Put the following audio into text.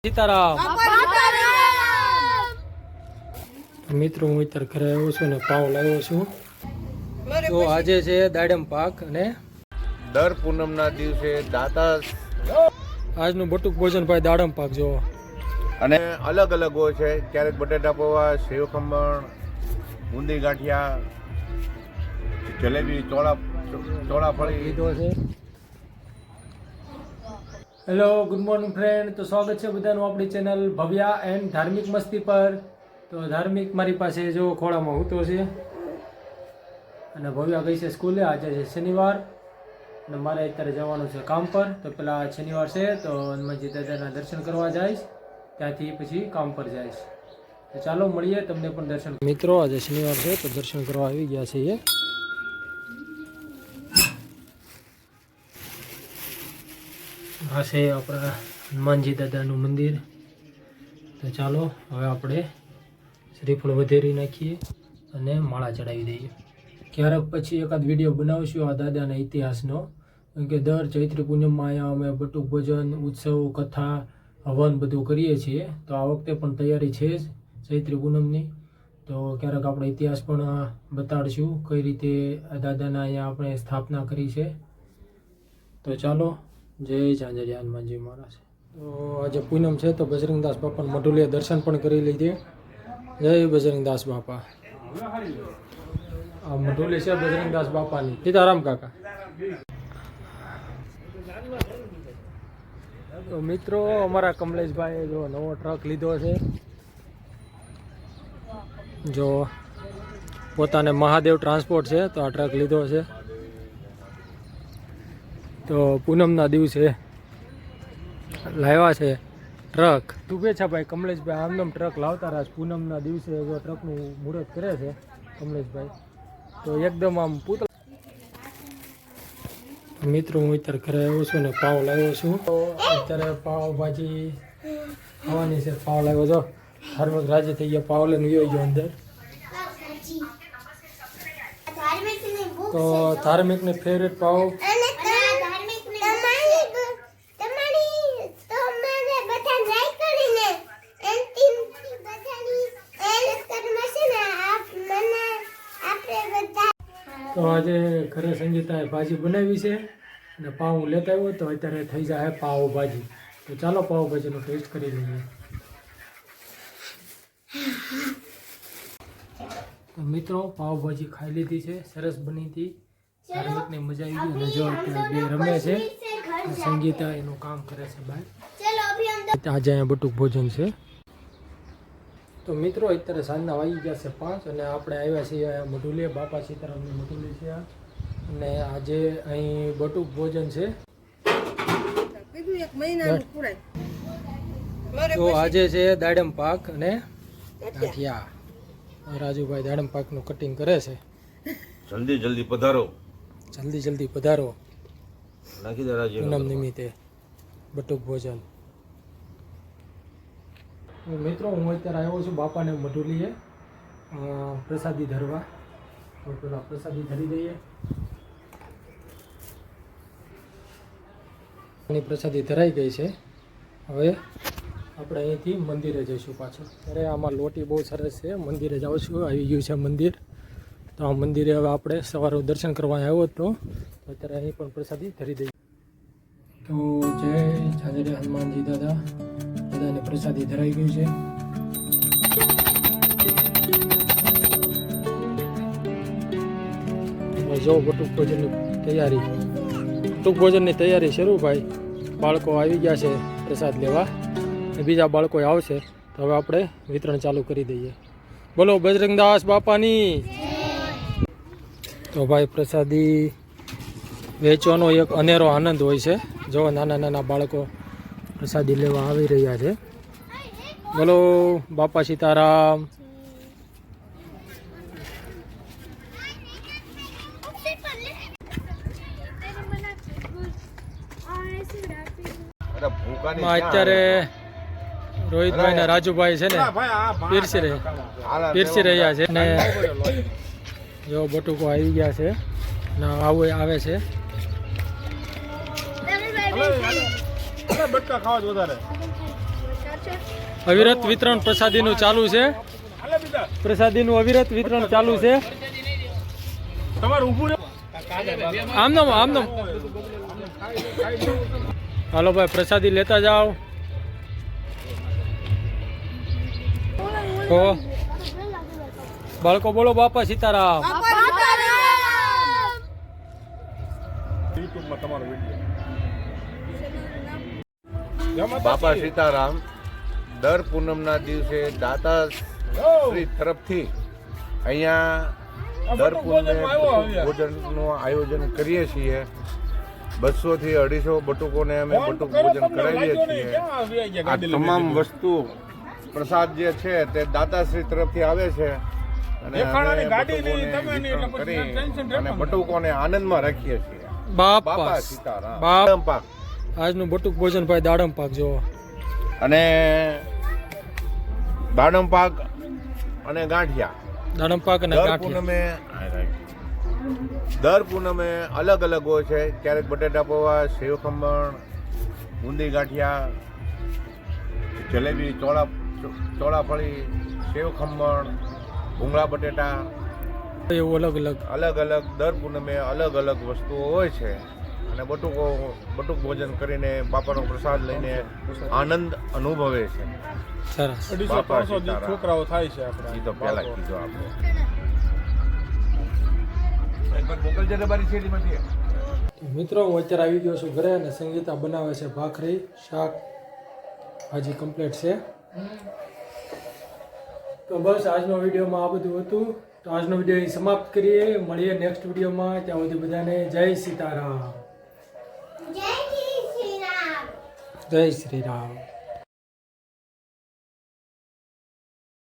સીતારામ મિત્રો, હું અત્યારે ઘરે આવ્યો છું ને પાવ લાવ્યો છું. તો આજે છે દાડમ પાક અને દર પૂનમના દિવસે દાતા આજનું બટુક ભોજન ભાઈ દાડમ પાક જો અને અલગ અલગ હોય છે. ક્યારેક બટેટા પૌવા, સેવ ખમણ, બુંદી ગાંઠિયા, જલેબી, ચોળાફળી લીધો છે. Hello, good morning friend. તો સ્વાગત છે બધાનું આપણી ચેનલ ભવ્યા એન્ડ ધાર્મિક મસ્તી પર. તો ધાર્મિક મારી પાસે જો ખોળામાં હૂતો છે અને ભવ્યા ગઈ છે સ્કૂલે. આજે છે શનિવાર અને મારે અત્યારે જવાનું છે કામ પર. તો પેલા શનિવાર છે તો હનુમાનજી દાદાના દર્શન કરવા જઈશ, ત્યાંથી પછી કામ પર જઈશ. તો ચાલો મળીએ, તમને પણ દર્શન. મિત્રો, આજે શનિવાર છે તો દર્શન કરવા આવી ગયા છીએ. આ છે આપણા હનુમાનજી દાદાનું મંદિર. તો ચાલો હવે આપણે શ્રીફળ વધેરી નાખીએ અને માળા ચડાવી દઈએ. ક્યારેક પછી એકાદ વિડીયો બનાવશું આ દાદાના ઇતિહાસનો, કેમ કે દર ચૈત્રી પૂનમમાં અહીંયા અમે બટુક ભોજન, ઉત્સવ, કથા, હવન બધું કરીએ છીએ. તો આ વખતે પણ તૈયારી છે જ ચૈત્રી પૂનમની. તો ક્યારેક આપણે ઇતિહાસ પણ બતાડશું, કઈ રીતે આ દાદાના અહીંયા આપણે સ્થાપના કરી છે. તો ચાલો, જય ઝાંઝરિયા હનુમાનજી મહારાજ. તો આજે પૂનમ છે તો બજરંગદાસ બાપાના મઢુલીએ દર્શન પણ કરી લીધે. જય બજરંગદાસ બાપા. આ મઢુલી છે બજરંગદાસ બાપાની. સીતારામ કાકા. તો મિત્રો, અમારા કમલેશભાઈએ જો નવો ટ્રક લીધો છે. જો પોતાને મહાદેવ ટ્રાન્સપોર્ટ છે તો આ ટ્રક લીધો છે. તો પૂનમના દિવસે લાવ્યા છે ટ્રક. શુભેચ્છા ભાઈ કમલેશભાઈ. આમનામ ટ્રક લાવતા રહ્યા. પૂનમના દિવસે જો ટ્રકનું મુહૂર્ત કરે છે કમલેશભાઈ. તો એકદમ આમ પૂતળા. મિત્રો, હું અત્યારે ઘરે આવ્યો છું ને પાવ લાવ્યો છું. તો અત્યારે પાવભાજી ખાવાની છે. પાવ લાવ્યો છો. ધાર્મિક રાજી થઈ ગયા. પાવ લઈને ગયો અંદર. તો ધાર્મિકની ફેવરેટ પાવ. તો આજે ઘરે સંગીતાએ ભાજી બનાવી છે અને પાવ હું લેતા આવ્યો. તો અત્યારે થઈ જાય પાવભાજી. તો ચાલો પાવભાજીનો ટેસ્ટ કરી લઈએ. તો મિત્રો, પાવભાજી ખાઈ લીધી છે. સરસ બની હતી. ધાર્મિકને મજા આવી ગઈ. અને જો અત્યારે બે રમે છે. સંગીતા એનું કામ કરે છે બહાર. આજે અહીંયા બટુક ભોજન છે. તો મિત્રો, અત્યારે સાંજના વાગી ગયા છે 5 અને આપણે આવ્યા છીએ મઢુલી. બાપા સીતારામની મઢુલી છે આ. અને આજે અહીં બટુક ભોજન છે. તો આજે છે દાડમ પાક અને ગાંઠિયા. રાજુભાઈ દાડમ પાકનું કટિંગ કરે છે. જલ્દી જલ્દી પધારો. જલ્દી જલ્દી પધારો. નાખી દે રાજુ. પૂનમ નિમિત્તે બટુક ભોજન. મિત્રો, હું અત્યારે આવ્યો છું બાપાને મઢુલીએ પ્રસાદી ધરવા. તો પેલા પ્રસાદી ધરી દઈએ. એની પ્રસાદી ધરાઈ ગઈ છે. હવે આપણે અહીંથી મંદિરે જઈશું પાછળ. અરે આમાં લોટી બહુ સરસ છે. મંદિરે જાઉં છું. આવી ગયું છે મંદિર. તો આ મંદિરે હવે આપણે સવારે દર્શન કરવા આવ્યો હતો. તો અત્યારે અહીં પણ પ્રસાદી ધરી દઈએ. તો જય ઝાંઝરિયા હનુમાનજી દાદા. બધાને પ્રસાદી ધરાઈ ગયું છે. જો બટુક ભોજનની તૈયારી. બટુક ભોજનની તૈયારી શરૂ ભાઈ. બાળકો આવી ગયા છે પ્રસાદ લેવા. બીજા બાળકો આવશે તો હવે આપણે વિતરણ ચાલુ કરી દઈએ. બોલો બજરંગદાસ બાપાની. તો ભાઈ, પ્રસાદી વેચવાનો એક અનેરો આનંદ હોય છે. જો નાના નાના બાળકો પ્રસાદી લેવા આવી રહ્યા છે. બોલો બાપા સીતારામ. અત્યારે રોહિતભાઈ ને રાજુભાઈ છે ને પીરસી રહ્યા છે ને જો બટુકો આવી ગયા છે ને આવે છે. બટકા ખાવા જ વધારે અવિરત વિતરણ પ્રસાદીનું ચાલુ છે. પ્રસાદીનું અવિરત વિતરણ ચાલુ છે. આમનામ હાલો ભાઈ પ્રસાદી લેતા જાઓ. તો બાળકો બોલો બાપા સીતારામ. બાપા સીતારામ દર પૂનમના દિવસે દાતા શ્રી તરફથી અહીંયા દર પૂનમે ભોજનનું આયોજન કરીએ છીએ. 200 થી 250 બટુકોને અમે બટુક ભોજન કરાવીએ છીએ. આ તમામ વસ્તુ પ્રસાદ જે છે તે દાતાશ્રી તરફથી આવે છે અને અમે બટુકોને વિતરણ કરી અને બટુકોને આનંદમાં રાખીએ છીએ. બાપા સીતારામ. દાડમ પાક આજનું બટુક ભોજન ભાઈ દાડમ પાક જોવો. અને દાડમ પાક અને ગાંઠિયા દાડમ પાક અને દર પૂનમે અલગ અલગ હોય છે. ક્યારેક બટેટા પૌવા, સેવ ખમણ, બુંદી ગાંઠિયા, જલેબી, ચોળાફળી, સેવ ખમણ, ભૂંગળા બટેટા, એવું અલગ અલગ દર પૂનમે અલગ અલગ વસ્તુઓ હોય છે. અને બટુક ભોજન કરીને બાપાનો પ્રસાદ લઈને આનંદ અનુભવે છે. સરસ. બાપા સીતારામ. છોકરાઓ થાય છે આપણે. ઈ તો પહેલા કીધું આપણે. મિત્રો હું અત્યારે આવી ગયો છું ઘરે અને સંગીતા બનાવે છે ભાખરી, શાક, ભાજી કમ્પ્લીટ છે. તો બસ આજનો વિડીયોમાં આ બધું હતું. તો આજનો વિડીયો અહીં સમાપ્ત કરીએ. મળીએ નેક્સ્ટ વિડીયોમાં. ત્યાં સુધી બધાને જય સીતારામ. જય શ્રી રામ.